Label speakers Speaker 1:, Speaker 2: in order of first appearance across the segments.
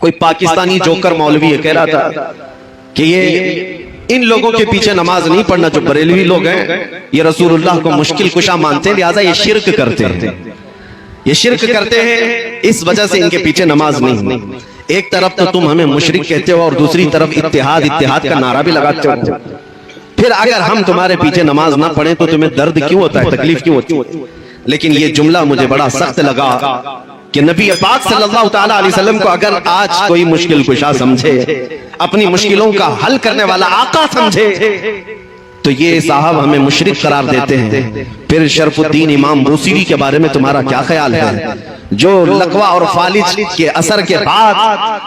Speaker 1: کوئی پاکستانی جوکر مولوی ہے کہہ رہا تھا کہ یہ ان لوگوں کے پیچھے نماز نہیں پڑھنا جو بریلوی لوگ ہیں، یہ رسول اللہ کو مشکل کشا مانتے ہیں، لہٰذا یہ شرک کرتے ہیں، یہ شرک کرتے ہیں، اس وجہ سے ان کے پیچھے نماز نہیں۔ ایک طرف تو تم ہمیں مشرک کہتے ہو اور دوسری طرف اتحاد اتحاد کا نعرہ بھی لگاتے ہو، پھر اگر ہم تمہارے پیچھے نماز نہ پڑھیں تو تمہیں درد کیوں ہوتا ہے، تکلیف کیوں ہوتی ہے؟ لیکن یہ جملہ مجھے بڑا سخت لگا کہ نبی پاک صلی اللہ تعالیٰ علیہ وسلم کو اگر آج کوئی مشکل کشا سمجھے، اپنی مشکلوں کا حل کرنے والا آقا سمجھے، تو یہ صاحب ہمیں مشرک قرار دیتے ہیں۔ پھر شرف الدین امام بوصیری کے بارے میں تمہارا کیا خیال ہے، جو لقوہ اور فالج کے اثر کے بعد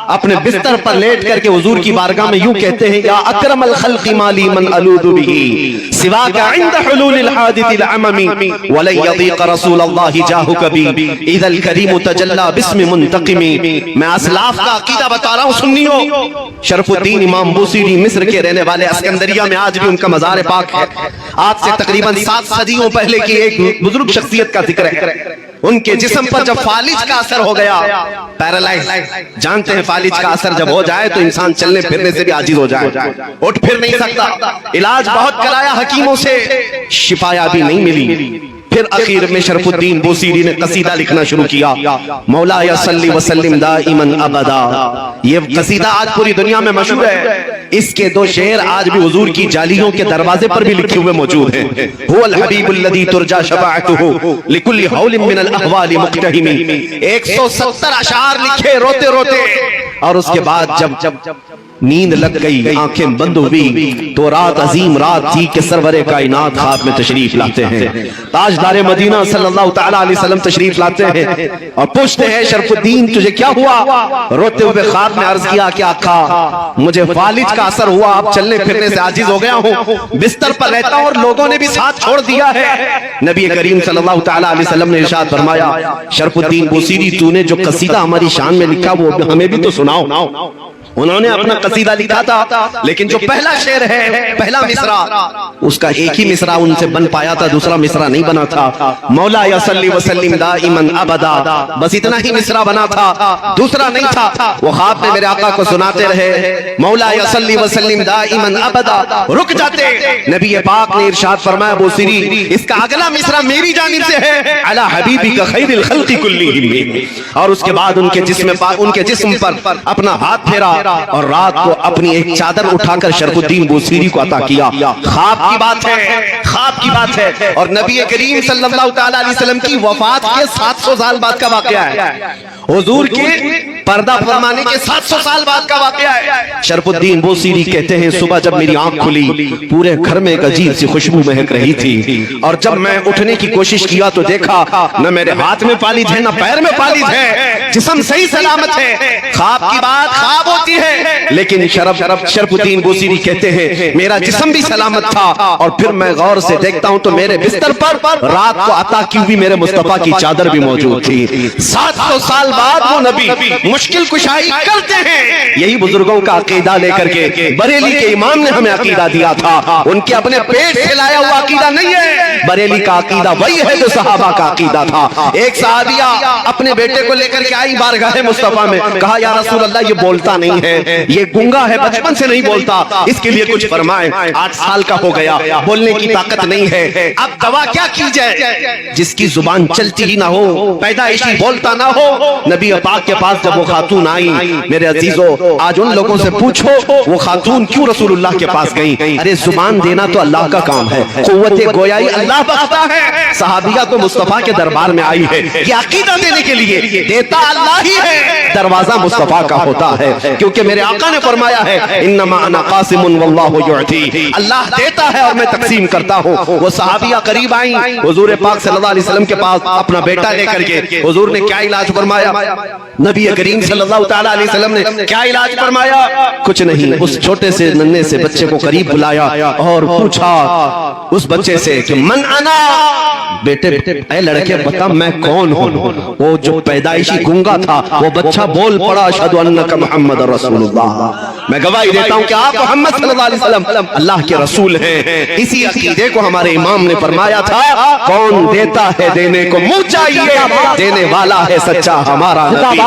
Speaker 1: اپنے بستر پر لیٹ کر کے حضور کی بارگاہ میں یوں کہتے ہیں، یا اکرم الخلق مالی من الوذ به سواک عند حلول الحادث العممی ولن یضیق رسول اللہ جاہک بی اذا الکریم تجلی باسم منتقمی۔ میں اسلاف کا عقیدہ بتا رہا ہوں سنیو، شرف الدین امام بوصیری مصر کے رہنے والے، اسکندریہ میں آج بھی ان کا مزار پاک ہے۔ آج سے تقریباً 7 صدیوں پہلے کی ایک بزرگ شخصیت کا ذکر ہے۔ ان کے جسم پر جب فالج کا اثر ہو گیا، پیرالائز، جانتے ہیں فالج کا اثر جب ہو جائے تو انسان چلنے پھرنے سے بھی عاجز ہو جائے، اٹھ پھر نہیں سکتا، علاج بہت کرایا حکیموں سے، شفا یابی نہیں ملی۔ پھر اخیر میں شرف الدین بوصیری نے قصیدہ لکھنا شروع کیا، مولا یا صلی وسلم دائما ابدا۔ یہ قصیدہ آج پوری دنیا میں مشہور ہے، اس کے 2 شعر آج بھی حضور کی جالیوں کے دروازے پر بھی لکھے ہوئے موجود ہیں۔ هو الحبیب الذی ترجا شفاعته لكل حول من الاحوال مقتحم۔ 170 اشعار لکھے روتے روتے، اور اس کے بعد جب نیند لگ گئی، آنکھیں بند ہوئی، تو رات عظیم رات تھی کہ سرور کائنات خواب میں تشریف لاتے ہیں، تاجدار مدینہ صلی اللہ تعالیٰ علیہ وسلم تشریف لاتے ہیں اور پوچھتے ہیں، شرف الدین تجھے کیا ہوا؟ روتے ہوئے خواب میں عرض کیا کہ آقا مجھے فالج کا اثر ہوا، اب چلنے پھرنے سے عاجز ہو گیا ہوں، بستر پر رہتا ہوں اور لوگوں نے بھی ساتھ چھوڑ دیا ہے۔ نبی کریم صلی اللہ تعالیٰ علیہ وسلم نے ارشاد فرمایا، شرف الدین بوصیری تو نے جو قصیدہ ہماری شان میں لکھا وہ ہمیں بھی تو سناؤ۔ انہوں نے اپنا قصیدہ لکھا تھا، لیکن جو پہلا شعر ہے، پہلا مصرع، اس کا ایک ہی مصرع ان سے بن پایا تھا، دوسرا مصرع نہیں بنا تھا۔ مولا یا صلی وسلم دائما ابدا، بس اتنا ہی مصرع بنا تھا، دوسرا نہیں تھا۔ وہ خواب میں میرے آقا کو سناتے رہے، مولا یا صلی وسلم دائما ابدا، رک جاتے، نبی پاک نے ارشاد فرمایا، بوصیری اس کا اگلا مصرع میری جانب سے ہے، علی حبیبک خیر الخلق کلہم۔ اور اس کے بعد ان کے جسم پر اپنا ہاتھ پھیرا اور رات کو اپنی ایک چادر اٹھا کر شرف الدین بوصیری کو عطا کیا۔ خواب کی بات ہے، خواب کی بات ہے، اور نبی کریم صلی اللہ تعالیٰ علیہ وسلم کی وفات کے 700 سال بعد کا واقعہ ہے، حضور کے پردہ فرمانے کے 700 سال بعد کا واقعہ ہے۔ شرف الدین بوصیری کہتے ہیں، صبح جب میری آنکھ کھلی پورے گھر میں ایک عجیب سی خوشبو مہک رہی تھی، اور جب میں اٹھنے کی کوشش کیا تو دیکھا نہ میرے ہاتھ میں فالج ہے نہ پیر میں فالج ہے، جسم صحیح سلامت ہے۔ خواب کی بات خواب ہوتی ہے، لیکن شرف الدین بوصیری کہتے ہیں میرا جسم بھی سلامت تھا، اور پھر میں غور سے دیکھتا ہوں تو میرے بستر پر رات کو عطا کی ہوئی میرے مصطفیٰ کی چادر بھی موجود تھی۔ 700 سال بعد وہ نبی مشکل کشائی کرتے ہیں۔ یہی بزرگوں کا عقیدہ لے کر کے بریلی کے امام نے ہمیں عقیدہ دیا تھا، ان کے اپنے پیٹ سے لایا ہوا عقیدہ نہیں ہے، بریلی کا عقیدہ وہی ہے جو صحابہ کا عقیدہ تھا۔ ایک صحابیہ اپنے بیٹے کو لے کر کے آئی بارگاہ مصطفیٰ میں، کہا یا رسول اللہ یہ بولتا نہیں ہے، یہ گنگا ہے، بچپن سے نہیں بولتا، اس کے لیے کچھ فرمائیں۔ 8 سال کا ہو گیا، بولنے کی طاقت نہیں ہے، اب دوا کیا کی جائے؟ جس کی زبان چلتی ہی نہ ہو، پیدائشی بولتا نہ ہو۔ نبی پاک کے پاس جب وہ خاتون آئی، میرے عزیزو آج ان لوگوں سے پوچھو وہ خاتون کیوں رسول اللہ کے پاس گئی؟ ارے زبان دینا تو اللہ کا کام ہے، قوت گویائی اللہ بخشتا ہے۔ صحابیہ تو مصطفیٰ کے دربار میں آئی ہے یہ عقیدہ دینے کے لیے، دیتا اللہ ہی ہے، دروازہ مصطفیٰ کا ہوتا ہے، کیونکہ میرے آقا نے فرمایا ہے انما انا قاسم واللہ یعطی، اللہ دیتا ہے اور میں تقسیم کرتا ہوں۔ وہ صحابیہ قریب آئیں حضور پاک صلی اللہ علیہ وسلم کے پاس اپنا بیٹا لے کر کے، حضور نے کیا علاج فرمایا؟ نبی کریم صلی اللہ تعالیٰ علیہ وسلم نے کیا علاج فرمایا؟ کچھ نہیں، اس چھوٹے سے ننھے سے بچے کو قریب بلایا اور پوچھا اس بچے سے کہ من انا، بیٹے اے لڑکے بتا میں کون ہوں؟ وہ جو پیدائشی گنگا تھا وہ بچہ بول پڑا اشہد انک محمد رسول اللہ، میں گواہی دیتا ہوں کہ آپ محمد صلی اللہ علیہ وسلم اللہ کے رسول ہیں۔ اسی عقیدے کو ہمارے امام نے فرمایا تھا، کون دیتا ہے دینے کو منہ چاہیے، دینے والا ہے سچا ہمارا نبی۔